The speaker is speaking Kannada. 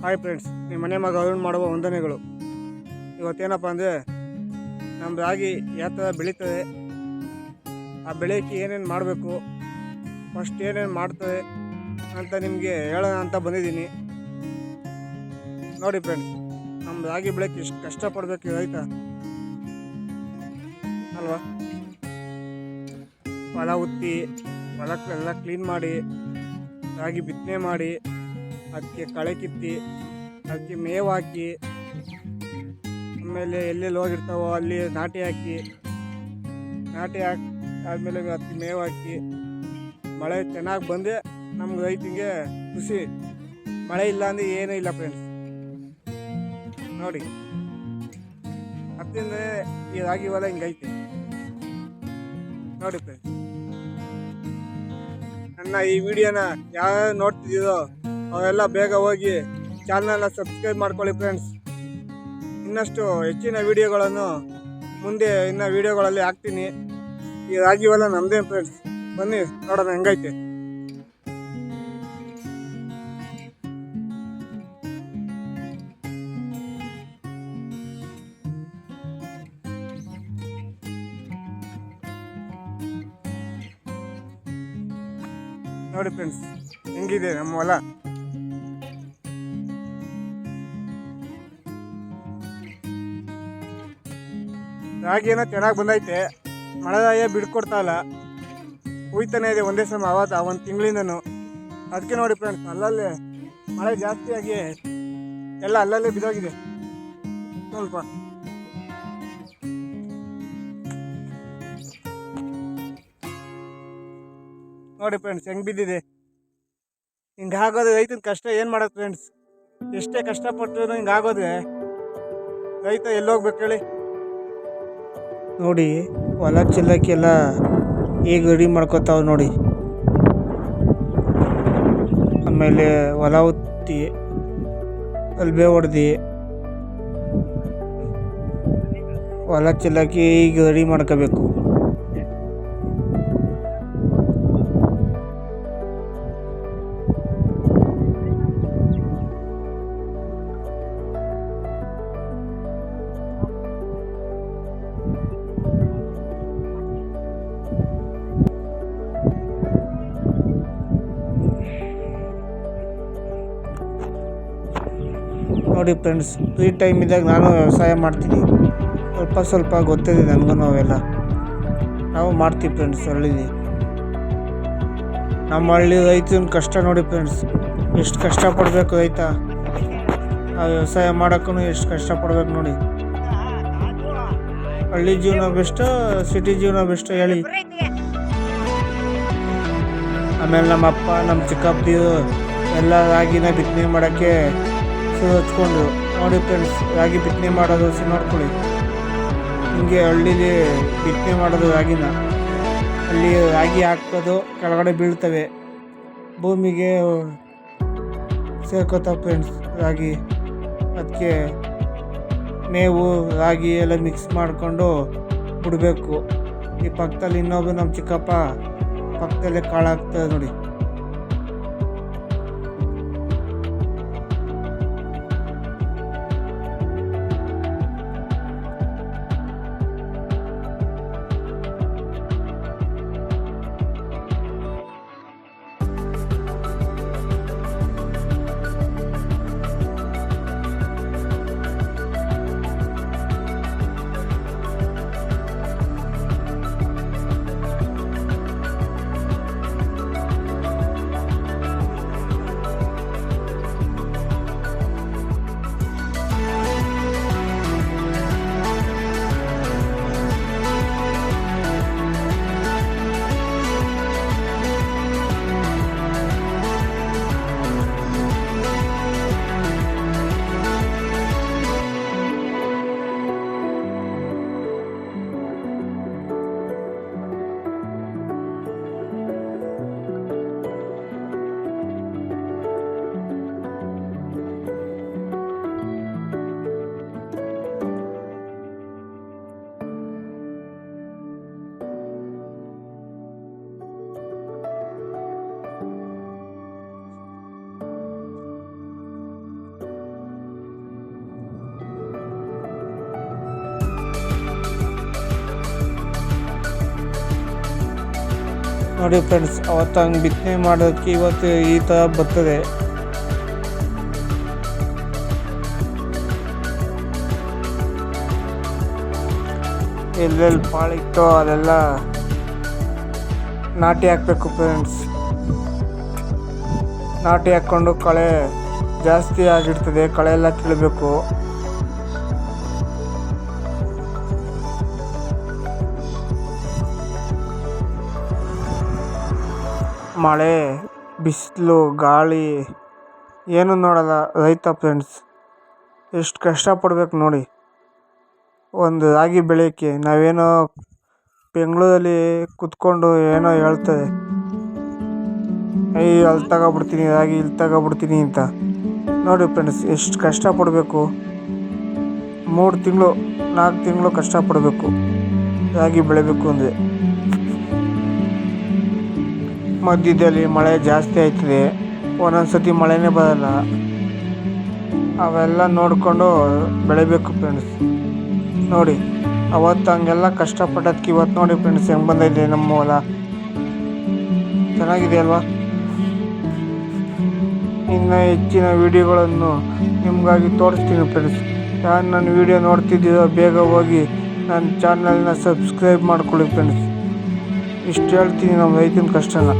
ಹಾಯ್ ಫ್ರೆಂಡ್ಸ್, ನಿಮ್ಮ ಮನೆ ಮಗ ಅರುಣ್ ಮಾಡುವ ವಂದನೆಗಳು. ಇವತ್ತೇನಪ್ಪ ಅಂದರೆ ನಮ್ಮ ರಾಗಿ ಯಾವ ಥರ ಬೆಳೀತದೆ, ಆ ಬೆಳೆಯೋಕ್ಕೆ ಏನೇನು ಮಾಡಬೇಕು, ಫಸ್ಟ್ ಏನೇನು ಮಾಡ್ತದೆ ಅಂತ ನಿಮಗೆ ಹೇಳೋಣ ಅಂತ ಬಂದಿದ್ದೀನಿ. ನೋಡಿ ಫ್ರೆಂಡ್ಸ್, ನಮ್ಮ ರಾಗಿ ಬೆಳೆಯೋಕ್ಕೆ ಎಷ್ಟು ಕಷ್ಟಪಡಬೇಕು ರೈತ ಅಲ್ವಾ. ಹೊಲ ಉತ್ತಿ, ಹೊಲಕ್ಕೆಲ್ಲ ಕ್ಲೀನ್ ಮಾಡಿ, ರಾಗಿ ಬಿತ್ತನೆ ಮಾಡಿ, ಅದಕ್ಕೆ ಕಳೆ ಕಿತ್ತಿ, ಅದಕ್ಕೆ ಮೇವು ಹಾಕಿ, ಆಮೇಲೆ ಎಲ್ಲೆಲ್ಲಿ ಹೋಗಿರ್ತಾವೋ ಅಲ್ಲಿ ನಾಟಿ ಹಾಕಿ ಆದಮೇಲೆ ಅದಕ್ಕೆ ಮೇವು ಹಾಕಿ, ಮಳೆ ಚೆನ್ನಾಗಿ ಬಂದರೆ ನಮ್ಗೆ ರೈತನಿಗೆ ಖುಷಿ. ಮಳೆ ಇಲ್ಲ ಅಂದರೆ ಏನೂ ಇಲ್ಲ ಫ್ರೆಂಡ್ಸ್. ನೋಡಿ, ಅದರಿಂದ ಈ ರಾಗಿ ಹೊಲ ಹಿಂಗೈತೆ ನೋಡಿ ಫ್ರೆಂಡ್ಸ್. ನನ್ನ ಈ ವಿಡಿಯೋನ ಯಾರು ನೋಡ್ತಿದ್ದೀರೋ ಅವರೆಲ್ಲ ಬೇಗ ಹೋಗಿ ಚಾನಲ್ನ ಸಬ್ಸ್ಕ್ರೈಬ್ ಮಾಡ್ಕೊಳ್ಳಿ ಫ್ರೆಂಡ್ಸ್. ಇನ್ನಷ್ಟು ಹೆಚ್ಚಿನ ವಿಡಿಯೋಗಳನ್ನು ಮುಂದೆ ವಿಡಿಯೋಗಳಲ್ಲಿ ಹಾಕ್ತೀನಿ. ಈ ರಾಗಿ ಹೊಲ ನಮ್ಮದೇ ಫ್ರೆಂಡ್ಸ್, ಬನ್ನಿ ನೋಡೋಣ ಹೆಂಗೈತೆ. ನೋಡಿ ಫ್ರೆಂಡ್ಸ್, ಹೆಂಗಿದೆ ನಮ್ಮ ಹೊಲ. ರಾಗಿ ಏನೋ ಚೆನ್ನಾಗಿ ಬಂದೈತೆ, ಮಳೆದಾಯ ಬಿಡ್ಕೊಡ್ತಾ ಇಲ್ಲ, ಹುಯ್ತಾನೆ ಇದೆ ಒಂದೇ ಸಮ ಆವಾದ ಒಂದು ತಿಂಗಳಿಂದನು. ಅದಕ್ಕೆ ನೋಡಿ ಫ್ರೆಂಡ್ಸ್, ಅಲ್ಲಲ್ಲೇ ಮಳೆ ಜಾಸ್ತಿಯಾಗಿ ಎಲ್ಲ ಅಲ್ಲಲ್ಲೇ ಬಿದ್ದೋಗಿದೆ ಸ್ವಲ್ಪ. ನೋಡಿ ಫ್ರೆಂಡ್ಸ್, ಹೆಂಗೆ ಬಿದ್ದಿದೆ. ಹಿಂಗಾಗೋದು ರೈತನ ಕಷ್ಟ ಏನು ಮಾಡೋದು ಫ್ರೆಂಡ್ಸ್. ಎಷ್ಟೇ ಕಷ್ಟಪಟ್ಟರು ಹಿಂಗಾಗೋದ್ರೆ ರೈತ ಎಲ್ಲೋಗ್ಬೇಕು ಹೇಳಿ. ನೋಡಿ, ಹೊಲ ಚೆಲ್ಲಕ್ಕೆಲ್ಲ ಹೇಗೆ ರೆಡಿ ಮಾಡ್ಕೊತಾವ ನೋಡಿ. ಆಮೇಲೆ ಹೊಲ ಉತ್ತಿ, ಅಲ್ಬೆ ಹೊಡೆದು ಹೊಲ ಚೆಲ್ಲಕ್ಕೆ ಈಗ ರೆಡಿ ಮಾಡ್ಕೋಬೇಕು. ನೋಡಿ ಫ್ರೆಂಡ್ಸ್, ಫ್ರೀ ಟೈಮ್ ಇದ್ದಾಗ ನಾನು ವ್ಯವಸಾಯ ಮಾಡ್ತೀನಿ. ಸ್ವಲ್ಪ ಗೊತ್ತಿದೆ ನನಗೂ. ಅವೆಲ್ಲ ನಾವು ಮಾಡ್ತೀವಿ ಫ್ರೆಂಡ್ಸ್. ನಮ್ಮ ಹಳ್ಳಿ ರೈತನ ಕಷ್ಟ ನೋಡಿ ಫ್ರೆಂಡ್ಸ್, ಎಷ್ಟು ಕಷ್ಟಪಡಬೇಕು ರೈತ. ಆ ವ್ಯವಸಾಯ ಮಾಡೋಕ್ಕೂ ಎಷ್ಟು ಕಷ್ಟಪಡ್ಬೇಕು ನೋಡಿ. ಹಳ್ಳಿ ಜೀವನ ಬೆಸ್ಟು, ಸಿಟಿ ಜೀವನ ಬೆಸ್ಟು ಹೇಳಿ. ಆಮೇಲೆ ನಮ್ಮ ಅಪ್ಪ, ನಮ್ಮ ಚಿಕ್ಕಪ್ಪದಿರು ಎಲ್ಲ ರಾಗಿನ ಬಿತ್ತನೆ ಮಾಡೋಕ್ಕೆ ಹಚ್ಕೊಂಡು ನೋಡಿ ಫ್ರೆಂಡ್ಸ್. ರಾಗಿ ಬಿತ್ತನೆ ಮಾಡೋದು ನೋಡ್ಕೊಳ್ಳಿ. ಹಿಂಗೆ ಹಳ್ಳೀಲಿ ಬಿತ್ತನೆ ಮಾಡೋದು ರಾಗಿನ. ಅಲ್ಲಿ ರಾಗಿ ಹಾಕೋದು ಕೆಳಗಡೆ ಬೀಳ್ತವೆ, ಭೂಮಿಗೆ ಸೇರ್ಕೋತಾವೆ ಫ್ರೆಂಡ್ಸ್ ರಾಗಿ. ಅದಕ್ಕೆ ಮೇವು ರಾಗಿ ಎಲ್ಲ ಮಿಕ್ಸ್ ಮಾಡಿಕೊಂಡು ಬಿಡಬೇಕು. ಈ ಪಕ್ಕದಲ್ಲಿ ಇನ್ನೊಬ್ಬರು ನಮ್ಮ ಚಿಕ್ಕಪ್ಪ ಪಕ್ಕದಲ್ಲೇ ಕಾಳು ಹಾಕ್ತದೆ ನೋಡಿ. ನೋಡಿ ಫ್ರೆಂಡ್ಸ್, ಅವತ್ತು ಹಂಗೆ ಬಿತ್ತನೆ ಮಾಡೋದಕ್ಕೆ ಇವತ್ತು ಈ ಥರ ಬರ್ತದೆ. ಎಲ್ಲೆಲ್ಲಿ ಪಾಳಿತ್ತೋ ಅದೆಲ್ಲ ನಾಟಿ ಹಾಕಬೇಕು ಫ್ರೆಂಡ್ಸ್. ನಾಟಿ ಹಾಕ್ಕೊಂಡು ಕಳೆ ಜಾಸ್ತಿ ಆಗಿರ್ತದೆ, ಕಳೆ ಎಲ್ಲ ಕೀಳಬೇಕು. ಮಳೆ, ಬಿಸಿಲು, ಗಾಳಿ ಏನು ನೋಡಲ್ಲ ರೈತ ಫ್ರೆಂಡ್ಸ್. ಎಷ್ಟು ಕಷ್ಟಪಡ್ಬೇಕು ನೋಡಿ ಒಂದು ರಾಗಿ ಬೆಳೆಯೋಕ್ಕೆ. ನಾವೇನೋ ಬೆಂಗಳೂರಲ್ಲಿ ಕುತ್ಕೊಂಡು ಏನೋ ಹೇಳ್ತದೆ, ಅಲ್ಲಿ ತಗೊಬಿಡ್ತೀನಿ ರಾಗಿ, ಇಲ್ಲಿ ತಗೊಬಿಡ್ತೀನಿ ಅಂತ. ನೋಡಿ ಫ್ರೆಂಡ್ಸ್, ಎಷ್ಟು ಕಷ್ಟಪಡಬೇಕು. 3 ತಿಂಗಳು 4 ತಿಂಗಳು ಕಷ್ಟಪಡಬೇಕು ರಾಗಿ ಬೆಳಿಬೇಕು ಅಂದರೆ. ಮಧ್ಯದಲ್ಲಿ ಮಳೆ ಜಾಸ್ತಿ ಆಯ್ತದೆ, ಒಂದೊಂದ್ಸತಿ ಮಳೆನೇ ಬರಲ್ಲ. ಅವೆಲ್ಲ ನೋಡಿಕೊಂಡು ಬೆಳಿಬೇಕು ಫ್ರೆಂಡ್ಸ್. ನೋಡಿ ಅವತ್ತು ಹಂಗೆಲ್ಲ ಕಷ್ಟಪಟ್ಟದಕ್ಕೆ ಇವತ್ತು ನೋಡಿ ಫ್ರೆಂಡ್ಸ್ ಹೆಂಗೆ ಬಂದೈತೆ ನಮ್ಮ ಹೊಲ. ಚೆನ್ನಾಗಿದೆ ಅಲ್ವಾ? ಇನ್ನು ಹೆಚ್ಚಿನ ವಿಡಿಯೋಗಳನ್ನು ನಿಮಗಾಗಿ ತೋರಿಸ್ತೀನಿ ಫ್ರೆಂಡ್ಸ್. ಯಾರು ನನ್ನ ವಿಡಿಯೋ ನೋಡ್ತಿದ್ದೀರೋ ಬೇಗ ಹೋಗಿ ನನ್ನ ಚಾನಲ್ನ ಸಬ್ಸ್ಕ್ರೈಬ್ ಮಾಡ್ಕೊಳ್ಳಿ ಫ್ರೆಂಡ್ಸ್. ಇಷ್ಟು ಹೇಳ್ತೀನಿ ನಮ್ಮ ರೈತನ ಕಷ್ಟನ.